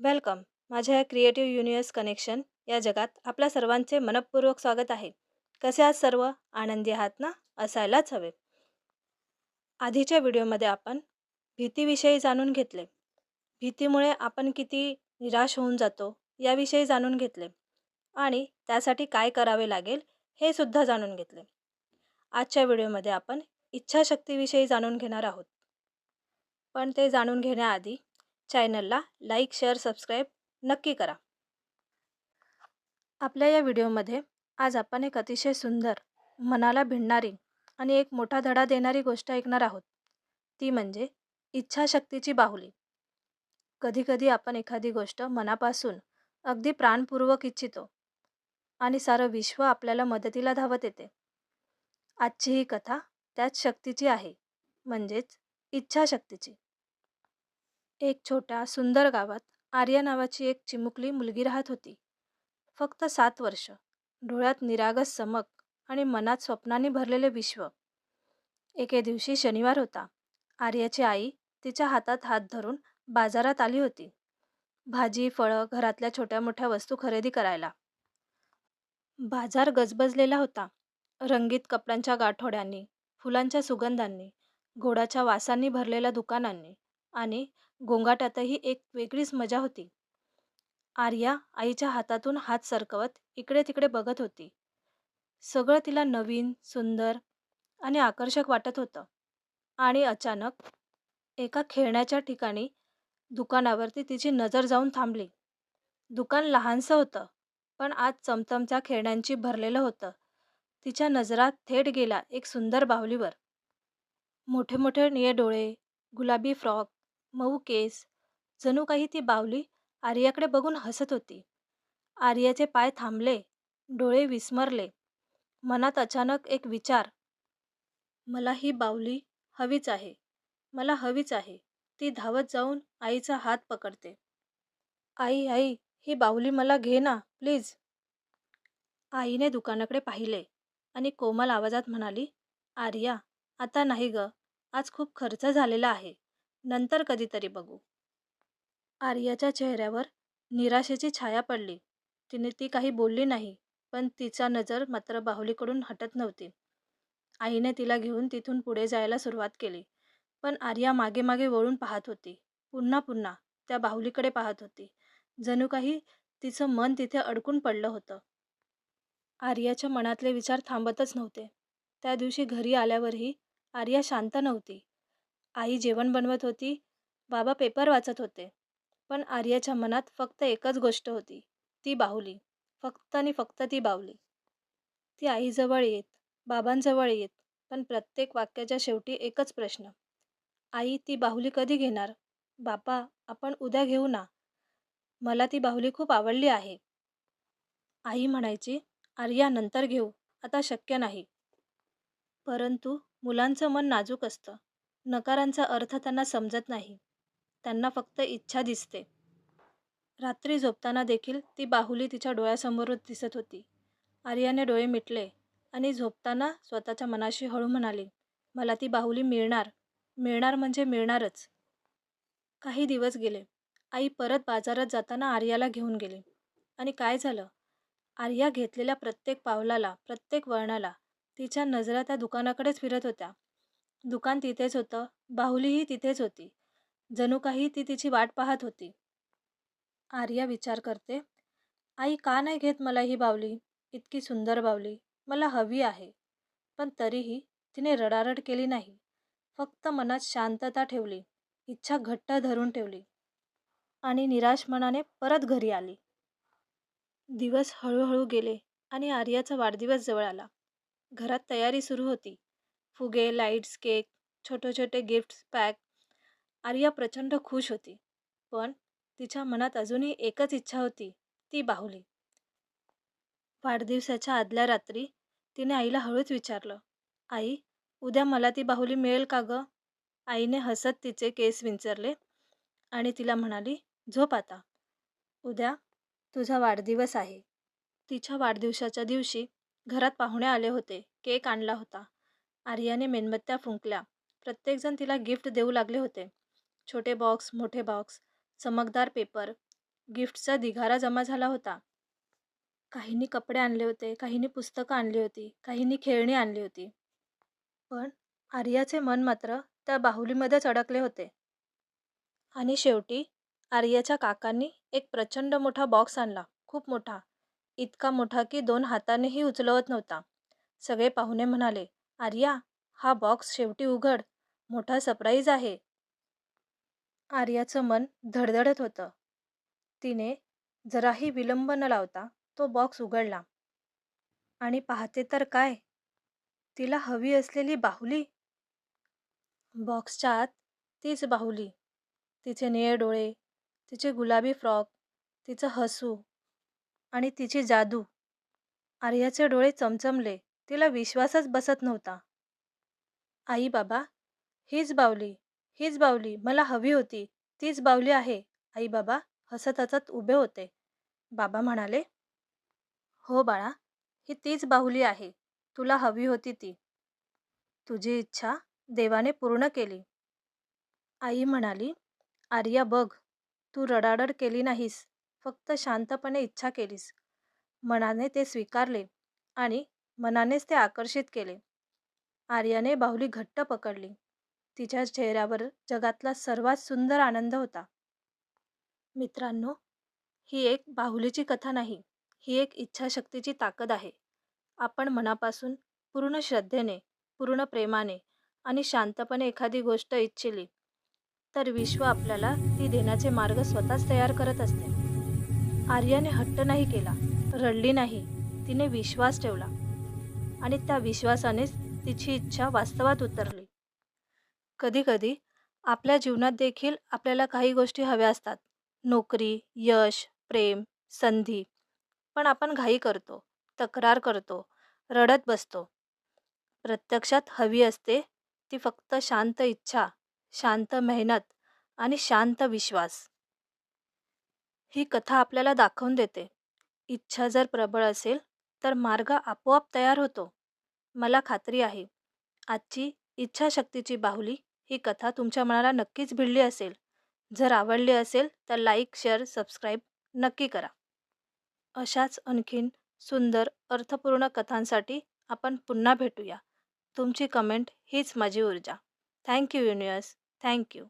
Welcome. माझ्या creative universe connection या जगात आपल्या सर्वांचे मनःपूर्वक स्वागत आहे. कसे आहात सर्व? आनंदी आहात ना? असायलाच हवे. आधीच्या व्हिडिओमध्ये आपण भीतीविषयी जाणून घेतले. भीतीमुळे आपण किती निराश होऊन जातो याविषयी जाणून घेतले आणि त्यासाठी काय करावे लागेल हे सुद्धा जाणून घेतले. आजच्या व्हिडिओमध्ये आपण इच्छाशक्तीविषयी जाणून घेणार आहोत. पण ते जाणून घेण्याआधी चॅनलला लाईक, शेअर, सबस्क्राईब नक्की करा. आपल्या या व्हिडिओमध्ये आज आपण एक अतिशय सुंदर, मनाला भिडणारी आणि एक मोठा धडा देणारी गोष्ट ऐकणार आहोत. ती म्हणजे इच्छाशक्तीची बाहुली. कधीकधी आपण एखादी गोष्ट मनापासून अगदी प्राणपूर्वक इच्छितो आणि सारं विश्व आपल्याला मदतीला धावत येते. आजची ही कथा त्याच शक्तीची आहे, म्हणजेच इच्छाशक्तीची. एक छोट्या सुंदर गावात आर्या नावाची एक चिमुकली मुलगी राहत होती. फक्त 7 वर्ष, डोळ्यात निरागस चमक आणि मनात स्वप्नांनी भरलेले विश्व. एके दिवशी शनिवार होता. आर्याची आई तिच्या हातात हात धरून बाजारात आली होती. भाजी, फळं, घरातल्या छोट्या मोठ्या वस्तू खरेदी करायला. बाजार गजबजलेला होता. रंगीत कपड्यांच्या गाठोड्यांनी, फुलांच्या सुगंधांनी, गोडाच्या वासांनी भरलेल्या दुकानांनी आणि गोंगाटातही एक वेगळीच मजा होती. आर्या आईच्या हातातून हात सरकवत इकडे तिकडे बघत होती. सगळं तिला नवीन, सुंदर आणि आकर्षक वाटत होतं. आणि अचानक एका खेळण्याच्या ठिकाणी दुकानावरती तिची नजर जाऊन थांबली. दुकान लहानसं होतं, पण आत चमचमत्या खेळण्यांची भरलेलं होतं. तिच्या नजरात थेट गेला एक सुंदर बाहुलीवर. मोठे मोठे निळे डोळे, गुलाबी फ्रॉक, मऊ केस. जणू काही ती बाहुली आर्याकडे बघून हसत होती. आर्याचे पाय थांबले, डोळे विस्मरले. मनात अचानक एक विचार, मला ही बाहुली हवीच आहे, मला हवीच आहे. ती धावत जाऊन आईचा हात पकडते. आई, आई, ही बाहुली मला घे ना, प्लीज. आईने दुकानाकडे पाहिले आणि कोमल आवाजात म्हणाली, आर्या, आता नाही ग, आज खूप खर्च झालेला आहे, नंतर कधीतरी बघू. आर्याच्या चेहऱ्यावर निराशेची छाया पडली. ती काही बोलली नाही, पण तिचा नजर मात्र बाहुलीकडून हटत नव्हती. आईने तिला घेऊन तिथून पुढे जायला सुरुवात केली, पण आर्या मागे मागे वळून पाहत होती. पुन्हा पुन्हा त्या बाहुलीकडे पाहत होती. जणू काही तिचं मन तिथे अडकून पडलं होतं. आर्याच्या मनातले विचार थांबतच नव्हते. त्या दिवशी घरी आल्यावरही आर्या शांत नव्हती. आई जेवण बनवत होती, बाबा पेपर वाचत होते, पण आर्याच्या मनात फक्त एकच गोष्ट होती, ती बाहुली. फक्त आणि फक्त ती बाहुली. ती आईजवळ येत, बाबांजवळ येत, पण प्रत्येक वाक्याच्या शेवटी एकच प्रश्न, आई, ती बाहुली कधी घेणार? बाबा, आपण उद्या घेऊ ना, मला ती बाहुली खूप आवडली आहे. आई म्हणायची, आर्या, नंतर घेऊ, आता शक्य नाही. परंतु मुलांचं मन नाजूक असतं. नकारांचा अर्थ त्यांना समजत नाही. त्यांना फक्त इच्छा दिसते. रात्री झोपताना देखील ती बाहुली तिच्या डोळ्यासमोरच दिसत होती. आर्याने डोळे मिटले आणि झोपताना स्वतःच्या मनाशी हळू म्हणाली, मला ती बाहुली मिळणार, मिळणार म्हणजे मिळणारच. काही दिवस गेले. आई परत बाजारात जाताना आर्याला घेऊन गेली. आणि काय झालं? आर्या घेतलेल्या प्रत्येक पावलाला, प्रत्येक वळणाला तिच्या नजरा त्या दुकानाकडेच फिरत होत्या. दुकान तिथेच होतं, बाहुलीही तिथेच होती. जणू काही ती तिची वाट पाहत होती. आर्या विचार करते, आई का नाही घेत मला ही बाहुली? इतकी सुंदर बाहुली मला हवी आहे. पण तरीही तिने रडारड केली नाही. फक्त मनात शांतता ठेवली, इच्छा घट्ट धरून ठेवली आणि निराश मनाने परत घरी आली. दिवस हळूहळू गेले आणि आर्याचा वाढदिवस जवळ आला. घरात तयारी सुरू होती. फुगे, लाईट्स, केक, छोटे छोटे गिफ्ट्स पॅक. आर्या प्रचंड खुश होती. पण तिच्या मनात अजूनही एकच इच्छा होती, ती बाहुली. वाढदिवसाच्या आदल्या रात्री तिने आईला हळूच विचारलं, आई, उद्या मला ती बाहुली मिळेल का गं? आईने हसत तिचे केस विंचरले आणि तिला म्हणाली, झोप आता. उद्या तुझा वाढदिवस आहे. तिच्या वाढदिवसाच्या दिवशी घरात पाहुणे आले होते. केक आणला होता. आर्याने मेणबत्त्या फुंकल्या. प्रत्येकजण तिला गिफ्ट देऊ लागले होते. छोटे बॉक्स, मोठे बॉक्स, चमकदार पेपर. गिफ्टचा ढिगारा जमा झाला होता. काहींनी कपडे आणले होते, काहींनी पुस्तकं आणली होती, काहींनी खेळणी आणली होती. पण आर्याचे मन मात्र त्या बाहुलीमध्येच अडकले होते. आणि शेवटी आर्याच्या काकांनी एक प्रचंड मोठा बॉक्स आणला, खूप मोठा. इतका मोठा की 2 हातांनीही उचलवत नव्हता. सगळे पाहुणे म्हणाले, "आर्या, हा बॉक्स शेवटी उघड. मोठा सरप्राईज आहे." आर्याचं मन धडधडत होतं. तिने जराही विलंब न लावता तो बॉक्स उघडला आणि पाहते तर काय, तिला हवी असलेली बाहुली. बॉक्सच्या आत तीच बाहुली. तिचे निळे डोळे, तिचे गुलाबी फ्रॉक, तिचं हसू आणि तिची जादू. आर्याचे डोळे चमचमले. तिला विश्वासच बसत नव्हता. "आई बाबा, हीच बाहुली, हीच बाहुली मला हवी होती. तीच बाहुली आहे." आई बाबा हसत हसत उभे होते. बाबा म्हणाले, "हो बाळा, ही तीच बाहुली आहे. तुला हवी होती ती. तुझी इच्छा देवाने पूर्ण केली." आई म्हणाली, "आर्या बघ, तू रडारड केली नाहीस. फक्त शांतपणे इच्छा केलीस. मनाने ते स्वीकारले आणि मनानेच ते आकर्षित केले." आर्याने बाहुली घट्ट पकडली. तिच्या चेहऱ्यावर जगातला सर्वात सुंदर आनंद होता. मित्रांनो, ही एक बाहुलीची कथा नाही. ही एक इच्छाशक्तीची ताकद आहे. आपण मनापासून, पूर्ण श्रद्धेने, पूर्ण प्रेमाने आणि शांतपणे एखादी गोष्ट इच्छिली, तर विश्व आपल्याला ती देण्याचे मार्ग स्वतःच तयार करत असते. आर्याने हट्ट नाही केला, रडली नाही. तिने विश्वास ठेवला आणि त्या विश्वासानेच तिची इच्छा वास्तवात उतरली. कधी-कधी आपल्या जीवनात देखील आपल्याला काही गोष्टी हव्या असतात. नोकरी, यश, प्रेम, संधी. पण आपण घाई करतो, तक्रार करतो, रडत बसतो. प्रत्यक्षात हवी असते ती फक्त शांत इच्छा, शांत मेहनत आणि शांत विश्वास. ही कथा आपल्याला दाखवून देते, इच्छा जर प्रबळ असेल तर मार्ग आपोआप तयार होतो. मला खात्री आहे, आजची इच्छाशक्तीची बाहुली ही कथा तुमच्या मनाला नक्कीच भिडली असेल. जर आवडली असेल तर लाईक, शेअर, सबस्क्राईब नक्की करा. अशाच आणखीन सुंदर अर्थपूर्ण कथांसाठी आपण पुन्हा भेटूया. तुमची कमेंट हीच माझी ऊर्जा. Thank you universe. Thank you.